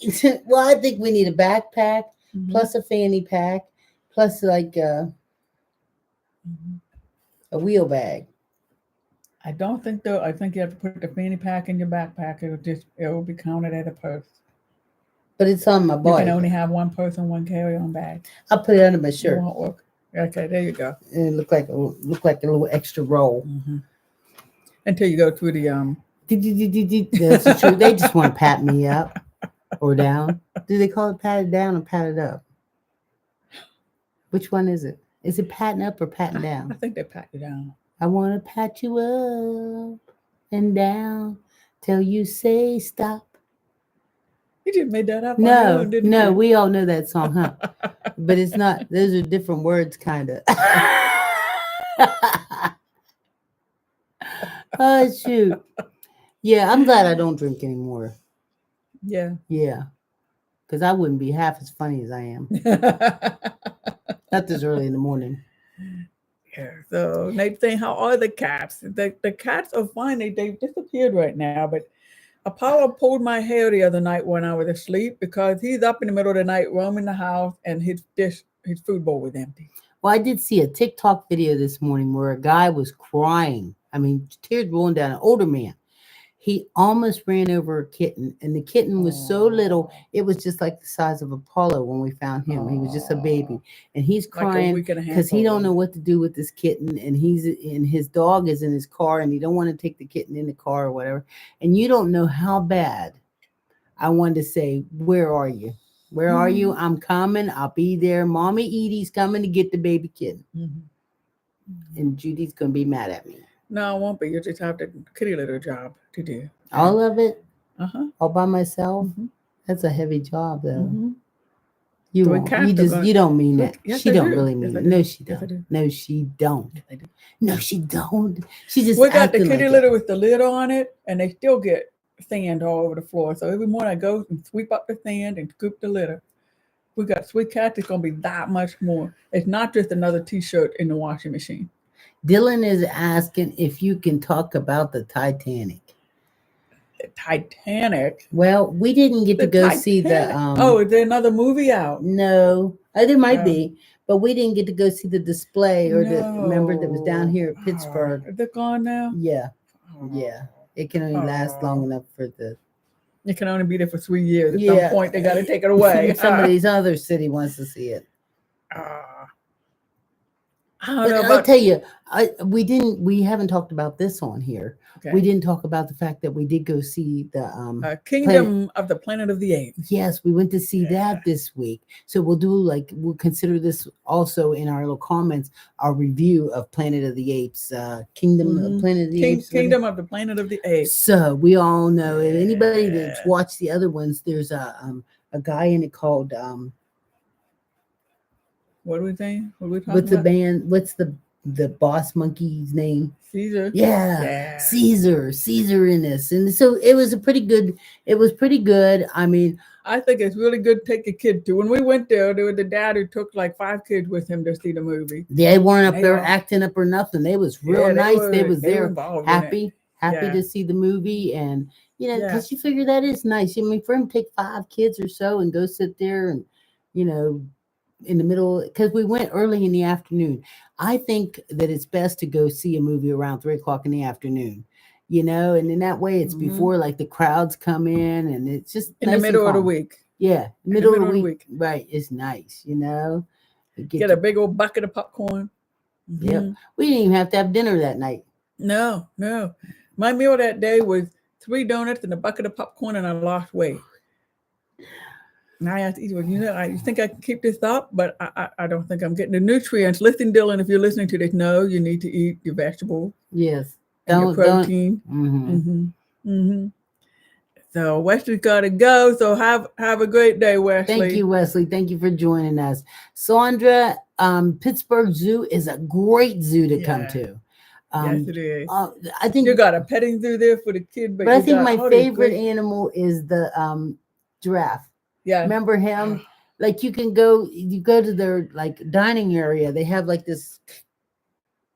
Well, I think we need a backpack plus a fanny pack plus like a wheel bag. I don't think though. I think you have to put the fanny pack in your backpack. It will be counted as a purse. But it's on my body. You can only have one purse and one carry-on bag. I'll put it under my shirt. It won't work. Okay, there you go. And it look like a little extra roll. Until you go through the That's true. They just want to pat me up or down. Do they call it patted down or patted up? Which one is it? Is it patting up or patting down? I think they pat you down. I want to pat you up and down till you say stop. You just made that up. No, we all know that song, huh? But it's not. Those are different words, kind of. Oh, shoot. Yeah, I'm glad I don't drink anymore. Yeah. Yeah. Because I wouldn't be half as funny as I am. Not this early in the morning. Yeah. So Nate's saying, how are the cats? The cats are fine. They disappeared right now. But Apollo pulled my hair the other night when I was asleep because he's up in the middle of the night roaming the house and his food bowl was empty. Well, I did see a TikTok video this morning where a guy was crying. I mean, tears rolling down, an older man. He almost ran over a kitten, and the kitten was so little, it was just like the size of Apollo when we found him. He was just a baby, and he's crying because he don't know what to do with this kitten, and his dog is in his car, and he don't want to take the kitten in the car or whatever. And you don't know how bad I wanted to say, where are you? Where are you? I'm coming. I'll be there. Mommy Edie's coming to get the baby kitten. And Judy's going to be mad at me. No, I won't be. You just have the kitty litter job to do. All of it? All by myself? That's a heavy job, though. You don't mean that. Yes, she don't really mean it. No, she don't. Yes, no, she don't. Yes, I do. No, she don't. She just we got the kitty litter with the lid on it, and they still get sand all over the floor. So every morning I go and sweep up the sand and scoop the litter. We got Sweet Cat. It's going to be that much more. It's not just another T-shirt in the washing machine. Dylan is asking if you can talk about the Titanic. The Titanic? Well, we didn't get to go see the... is there another movie out? No. There might be. But we didn't get to go see the display remember that was down here at Pittsburgh. Is it gone now? Yeah. Yeah. It can only last long enough for the... It can only be there for 3 years. At some point, they got to take it away. Somebody's other city wants to see it. I'll tell you, we haven't talked about this on here. Okay. We didn't talk about the fact that we did go see the Kingdom of the Planet of the Apes. Yes, we went to see that this week. So we'll consider this also in our little comments, our review of Planet of the Apes, Kingdom of Planet of the Apes. Kingdom of the Planet of the Apes. So we all know, and anybody that's watched the other ones, there's a guy in it called what are we saying? What are we talking what's about? The band? What's the the boss monkey's name? Caesar. Yeah, Yeah. Caesar in this, and so it was a pretty good. It was pretty good. I mean, I think it's really good to take a kid to. When we went there was a dad who took like 5 kids with him to see the movie. they weren't And up they there all, acting up or nothing. They was real yeah, nice. They was they were there involved in it. happy Yeah. to see the movie, and Yeah. because you figure that is nice. I mean, for him to take 5 kids or so and go sit there and you know in the middle because we went early in the afternoon. I think that it's best to go see a movie around 3 o'clock in the afternoon. And in that way, it's Hmm. before like the crowds come in, and it's just In the nice and middle of the calm. week. Yeah, In the middle of the middle of the week, week. right? It's nice. You get Get a to. big old bucket of popcorn. Yep. Hmm. We didn't even have to have dinner that night. No, no. My meal that day was 3 donuts and a bucket of popcorn, and I lost weight. Now I have to eat. Well, you think I can keep this up, but I don't think I'm getting the nutrients. Listen, Dylan, if you're listening to this, no, you need to eat your vegetables Yes. and your Don't. protein. Hmm. Hmm. Hmm. So Wesley's got to go. So have a great day, Thank Wesley. you, Wesley. Thank you for joining us. Sandra, Pittsburgh Zoo is a great zoo to come Yeah. to. Yes, Um, it is. I You think, got a petting zoo there for the kid, but but I you think got my all these favorite great. animal is the giraffe. Yeah. Remember him? Like you go to their like dining area. They have like this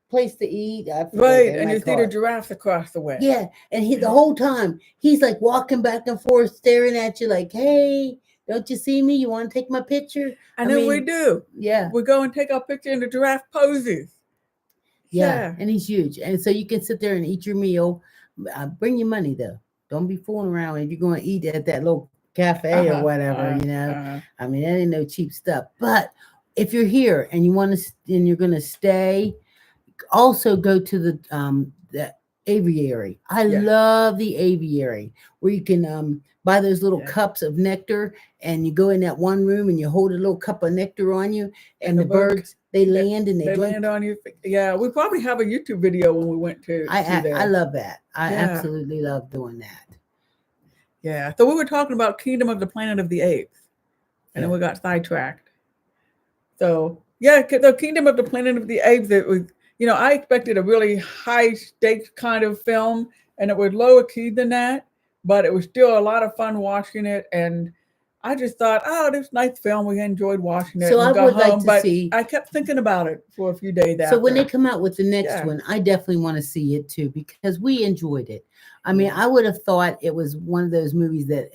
place to eat. I forget what Right, they and you might see call the it. giraffes across the way. Yeah, and he the whole time he's like walking back and forth, staring at you, like, "Hey, don't you see me? You want to take my picture?" I And then we mean, do. yeah, We go and take our picture in the giraffe poses. yeah, Yeah. and he's huge, and so you can sit there and eat your meal. Bring your money though. Don't be fooling around if you're going to eat at that little cafe or Uh-huh. whatever. Uh-huh. I mean, that ain't no cheap stuff. But if you're here and you want to, and you're going to stay, also go to the aviary. I Yeah. love the aviary where you can buy those little Yeah. cups of nectar, and you go in that one room and you hold a little cup of nectar on you, And and the the bird birds they they, land and they they drink. land on you. Yeah, we probably have a YouTube video when we went to I there. love that. I Yeah. absolutely love doing that. Yeah. So we were talking about Kingdom of the Planet of the Apes, and then Yeah. we got sidetracked. So yeah, the Kingdom of the Planet of the Apes. It was, I expected a really high stakes kind of film, and it was lower key than that, but it was still a lot of fun watching it. And I just thought, oh, this nice film. We enjoyed watching it, So and we I got would like home. to But see. I kept thinking about it for a few days So when they after. come out with the next Yeah, one, I definitely want to see it too because we enjoyed it. I mean, yeah, I would have thought it was one of those movies that,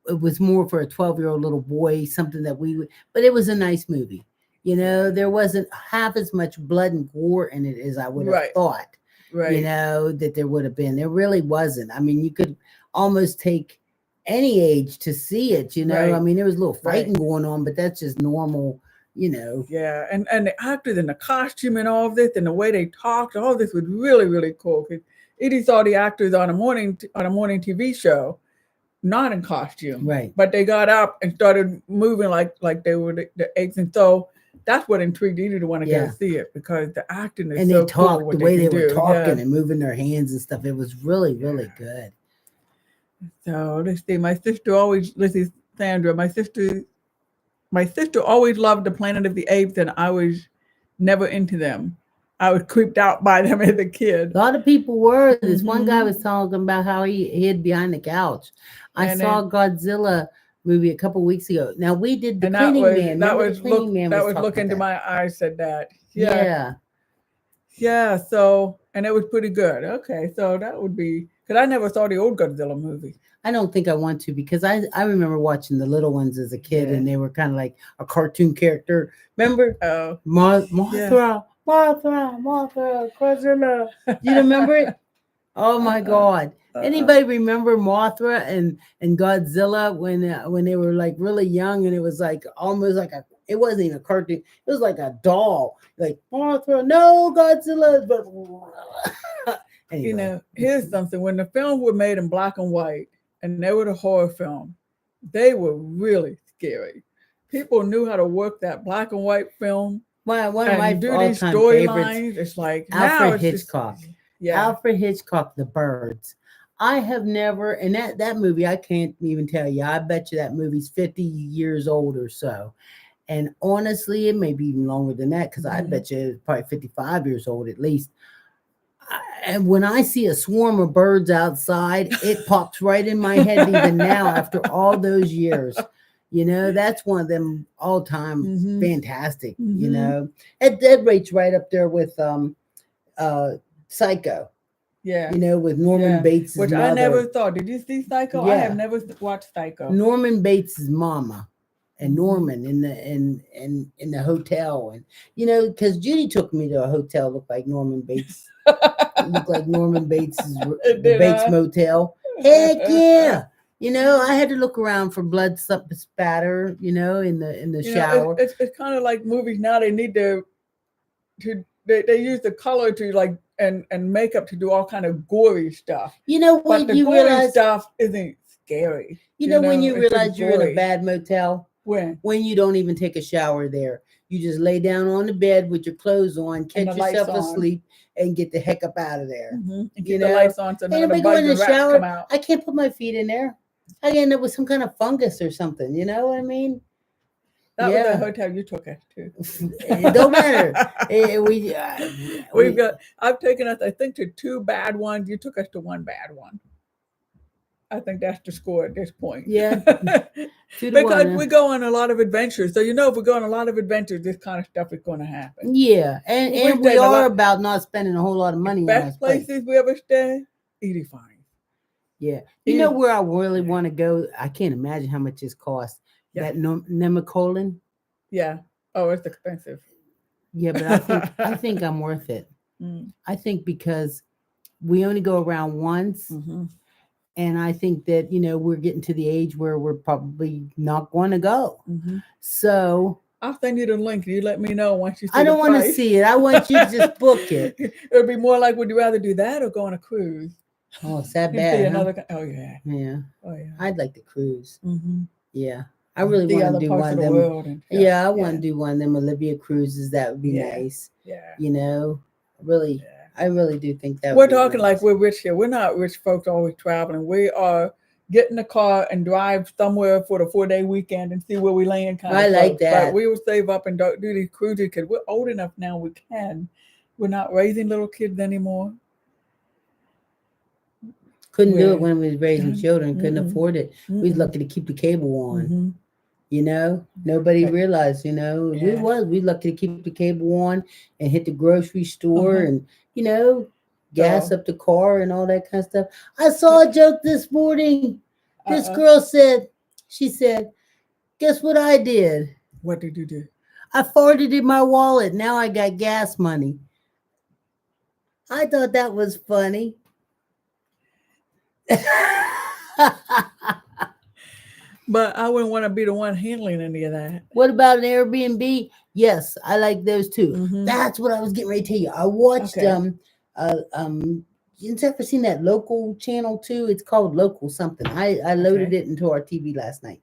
it was more for a 12-year-old little boy, something that we would, but it was a nice movie. yeah. There wasn't half as much blood and gore in it as I would have Right, thought, right, that there would have been. There really wasn't. I mean, you could almost take any age to see it. I right, mean, there was a little right. fighting going on, but that's just normal, you know. Yeah, and the actors and the costume and all of this and the way they talked, all this was really really cool. 'Cause Edie saw the actors on a morning TV show, not in costume, Right. but they got up and started moving like they were the apes, and so that's what intrigued Edie to want to go Yeah. see it because the acting is And they so cool talked what the they way can they were do. Yeah, talking and moving their hands and stuff. It was really, yeah. really good. So let's see. My sister always, let's see, Sandra. My sister always loved the Planet of the Apes, and I was never into them. I was creeped out by them as a kid. A lot of people were. This one guy was Hmm. talking about how he hid behind the couch. I And saw then a Godzilla movie a couple weeks ago. Now we did the and that Cleaning was Man. that Remember the was look Cleaning Man that was was talking look about into that. my eyes said that. Yeah, Yeah. yeah. So and it was pretty good. Okay, so that would be because I never saw the old Godzilla movie. I don't think I want to because I remember watching the little ones as a kid Yeah. and they were kind of like a cartoon character. Remember? Oh, yeah. Mothra, Godzilla. You remember it? Oh my Uh-uh. God! Uh-uh. Anybody remember Mothra and Godzilla when they were like really young and it was like almost like a it wasn't even a cartoon. It was like a doll. Like Mothra, no Godzilla. But anyway, Here's something. When the films were made in black and white and they were the horror film, they were really scary. People knew how to work that black and white film one of my and do all these time favorites, storylines. It's like now Alfred it's just Hitchcock. yeah. Alfred Hitchcock, The Birds. I have never, and that movie I can't even tell you. I bet you that movie's 50 years old or so. And honestly, it may be even longer than that because I Mhm. bet you it's probably 55 years old at least. And when I see a swarm of birds outside, it pops right in my head even now after all those years. That's one of them all time Mhm. fantastic, Mhm. That rates right up there with uh Psycho, Yeah. with Norman Yeah. Bates's Which I never mother. thought. Did you see Psycho? I have Yeah. never watched Psycho. Norman Bates's mama and Mhm. Norman in the hotel, and because Judy took me to a hotel looked like Norman Bates. It looked like Norman Bates's It the did, Bates huh? Motel. Heck yeah! I had to look around for blood spatter. In the It's shower. it's kind of like movies now. They need they use the color to like and makeup to do all kind of gory stuff. But When the you gory realize, stuff isn't scary. when you It's just realize you're in a gory. bad motel. When When you don't even take a shower there. You just lay down on the bed with your clothes on, and the catch lights yourself on. asleep, and get the heck up out of there. And You keep the know? lights on so Ain't none of the nobody go in bugs the and rats come shower. out. I can't put my feet in there. I end up with some kind of fungus or something. You know what I mean? That was the Yeah. hotel you took us to. It don't matter. We We've got. I've taken us, I think, to 2 bad ones. You took us to 1 bad one. I think that's the score at this point. Yeah, 2 to Because 1. we go on a lot of adventures, so if we go on a lot of adventures, this kind of stuff is going to happen. Yeah, and We've we stayed a are lot. about not spending a whole lot of money on Best us place. places we ever stay, Edifying. Yeah, Edie- where I really want to go. I can't imagine how much this costs. Yeah. That Nemacolin. Yeah. Oh, it's expensive. Yeah, but I think I'm worth it. Mm. I think because we only go around once, Mhm. and I think that we're getting to the age where we're probably not going to go. Mhm. So I'll send you the link. You let me know once you see I the don't want to price. see it. I want you to just book it. It'd be more like, would you rather do that or go on a cruise? Oh, it's that And see bad, huh? another. Oh yeah. Yeah, Oh yeah. I'd like to cruise. Mm-hmm. Yeah, I really The want to other do parts one of of the them. world and stuff. Yeah, I want to do one of them Olivia cruises. That would be Yeah. nice. Yeah. Really, Yeah. I really do think that We're would be talking like nice. we're rich here. We're not rich folks always traveling. We are get in the car and drive somewhere for the 4-day weekend and see where we land kind I of like folks. But that. we will save up and do these cruises because we're old enough now we can. We're not raising little kids anymore. Couldn't do it We're when we was raising done. children. Couldn't Mm-mm. afford it. We was Mm-mm. lucky to keep the cable on. Mm-hmm. Nobody But realized. yeah. We lucky to keep the cable on and hit the grocery store Uh-huh. and gas So up the car and all that kind of stuff. I saw a joke this morning. This uh-uh. girl said, she said, "Guess what I did? What did you do? I farted in my wallet. Now I got gas money." I thought that was funny. But I wouldn't want to be the one handling any of that. What about an Airbnb? Yes, I like those too. Mm-hmm. That's what I was getting ready to tell you. I watched Okay. you've ever seen that local channel too? It's called Local something. I loaded Okay. it into our TV last night.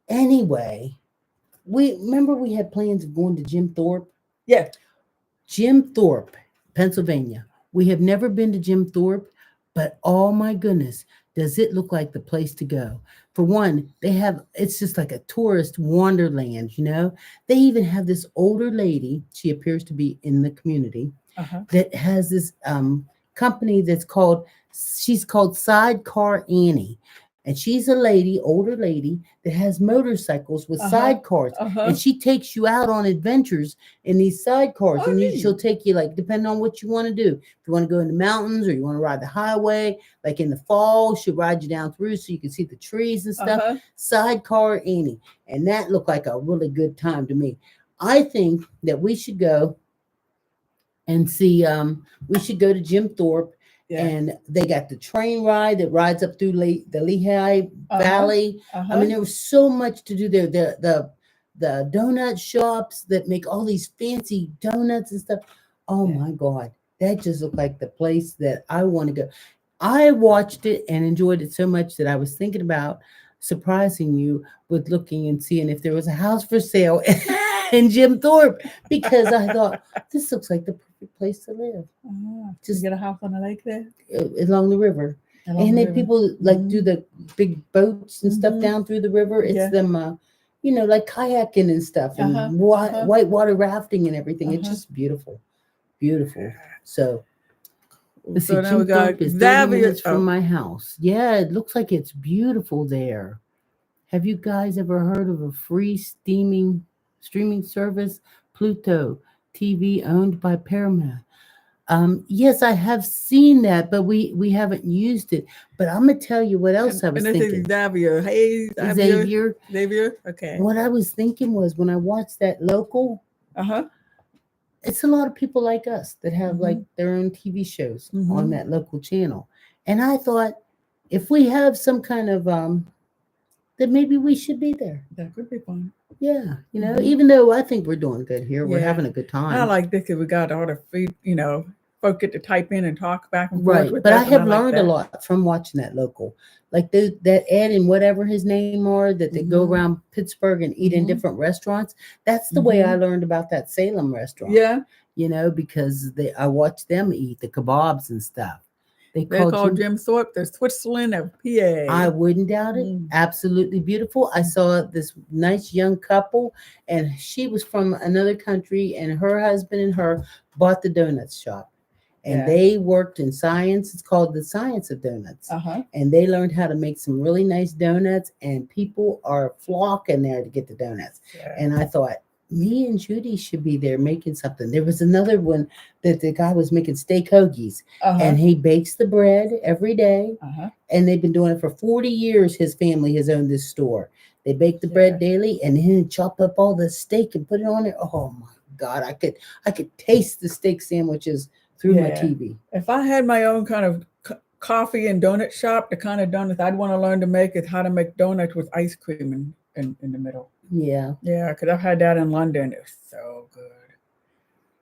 Anyway, we had plans of going to Jim Thorpe. Yeah. Jim Thorpe, Pennsylvania. We have never been to Jim Thorpe, but oh my goodness, does it look like the place to go? For one, it's just like a tourist wonderland, They even have this older lady, she appears to be in the community, Uh-huh. that has this company she's called Sidecar Annie. And she's a older lady that has motorcycles with Uh-huh. sidecars. Uh-huh. And she takes you out on adventures in these sidecars. Oh, And she'll neat. take you, like, depending on what you want to do. If you want to go in the mountains or you want to ride the highway, like in the fall, she'll ride you down through so you can see the trees and stuff. Uh-huh. Sidecar Annie. And that looked like a really good time to me. I think that we should go and see, we should go to Jim Thorpe. Yeah. And they got the train ride that rides up through the Lehigh Uh-huh. Valley. Uh-huh. I mean, there was so much to do there. The donut shops that make all these fancy donuts and stuff. Oh Yeah. my God, that just looked like the place that I want to go. I watched it and enjoyed it so much that I was thinking about surprising you with looking and seeing if there was a house for sale in Jim Thorpe, because I thought this looks like the perfect place to live. Uh-huh. Just You get a house on the lake there? along the river. Along And the then river. people like do the big boats and stuff Mhm. down through the river. It's Yeah. them like kayaking and stuff and whitewater rafting and everything. It's just beautiful, beautiful. So let's see, So now we got Kempthorpe is 30 Xavier. minutes from my house. Yeah, it looks like it's beautiful there. Have you guys ever heard of a free streaming service, Pluto TV, owned by Paramount? Yes, I have seen that, but we haven't used it. But I'm gonna tell you what else I was And this is thinking. Xavier. Hey, Xavier. Xavier, Xavier. Okay. what I was thinking was when I watched that local, it's a lot of people like us that have like their own TV shows on that local channel. And I thought if we have some kind of then maybe we should be there. That could be fun. Yeah, even though I think we're doing good here, we're Yeah. having a good time. I like this because we got all the free, folks get to type in and talk back and forth Right, with but us, I and have like learned a that. lot from watching that local, like that Ed and whatever his name are, that they go around Pittsburgh and eat in different restaurants. That's the way I learned about that Salem restaurant. Yeah, because I watched them eat the kebabs and stuff. they call Jim Thorpe the Switzerland of PA. I wouldn't doubt it. Absolutely beautiful. I saw this nice young couple, and she was from another country, and her husband and her bought the donuts shop. And they worked in science. It's called the Science of Donuts. And they learned how to make some really nice donuts, and people are flocking there to get the donuts. Yeah. And I thought, me and Judy should be there making something. There was another one that the guy was making steak hoagies, and he bakes the bread every day. And they've been doing it for 40 years. His family has owned this store. They bake the bread daily, and then chop up all the steak and put it on it. Oh my God, I could taste the steak sandwiches through my TV. If I had my own kind of coffee and donut shop, the kind of donuts I'd want to learn to make is how to make donuts with ice cream in the middle. Yeah. Yeah, because I've had that in London. It's so good.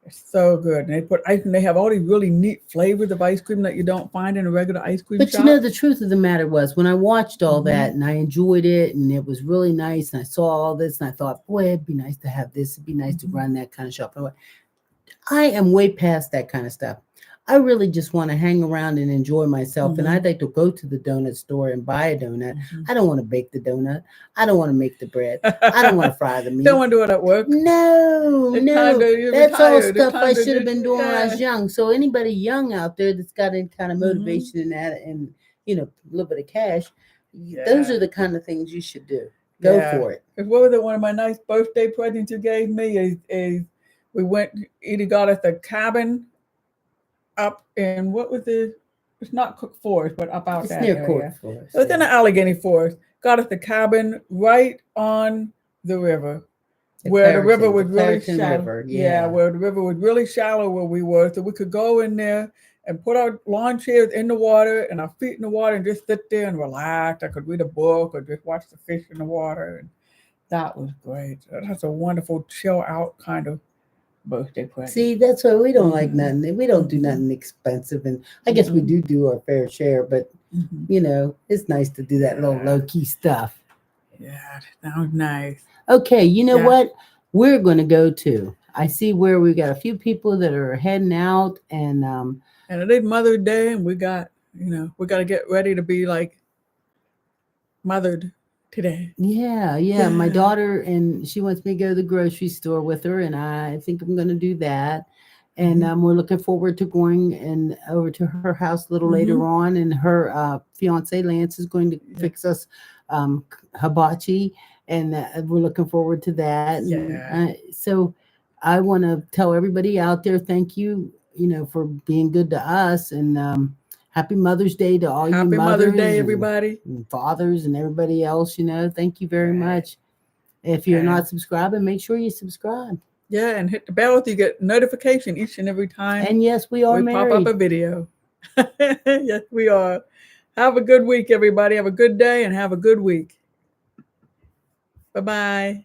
It's so good. And they put ice cream. They have all these really neat flavors of ice cream that you don't find in a regular ice cream shop. But the truth of the matter was, when I watched all that and I enjoyed it and it was really nice and I saw all this and I thought, boy, it'd be nice to have this. It'd be nice to run that kind of shop. I am way past that kind of stuff. I really just want to hang around and enjoy myself. And I'd like to go to the donut store and buy a donut. I don't want to bake the donut. I don't want to make the bread. I don't want to fry the meat. Don't want to do it at work. No. That's all stuff I should have been doing when I was young. So anybody young out there that's got any kind of motivation in that and, a little bit of cash, those are the kind of things you should do. Go for it. Because what was it? One of my nice birthday presents you gave me is we went, Edie got us a cabin up in, it's not Cook Forest, but up out that area. Cook Forest. It was in the Allegheny Forest. Got us a cabin right on the river. Where the river was really shallow. Where the river was really shallow where we were. So we could go in there and put our lawn chairs in the water and our feet in the water and just sit there and relax. I could read a book or just watch the fish in the water. And that was great. That's a wonderful chill out kind of birthday present. See, that's why we don't like nothing. We don't do nothing expensive. And I guess we do our fair share, but it's nice to do that little low key stuff. Yeah, that sounds nice. Okay, you know what? We're going to go to. I see where we got a few people that are heading out, and it is Mother's Day, and we got to get ready to be like mothered today. Yeah. My daughter, and she wants me to go to the grocery store with her, and I think I'm going to do that. And we're looking forward to going and over to her house a little later on, and her fiance Lance is going to fix us hibachi. And we're looking forward to that. So I want to tell everybody out there, thank you, for being good to us. And happy Mother's Day to all you mothers. Happy Mother's Day, everybody. And fathers and everybody else, thank you very much. If you're not subscribing, make sure you subscribe. Yeah, and hit the bell so you get notification each and every time. And yes, we are married. Pop up a video. Yes, we are. Have a good week, everybody. Have a good day and have a good week. Bye-bye.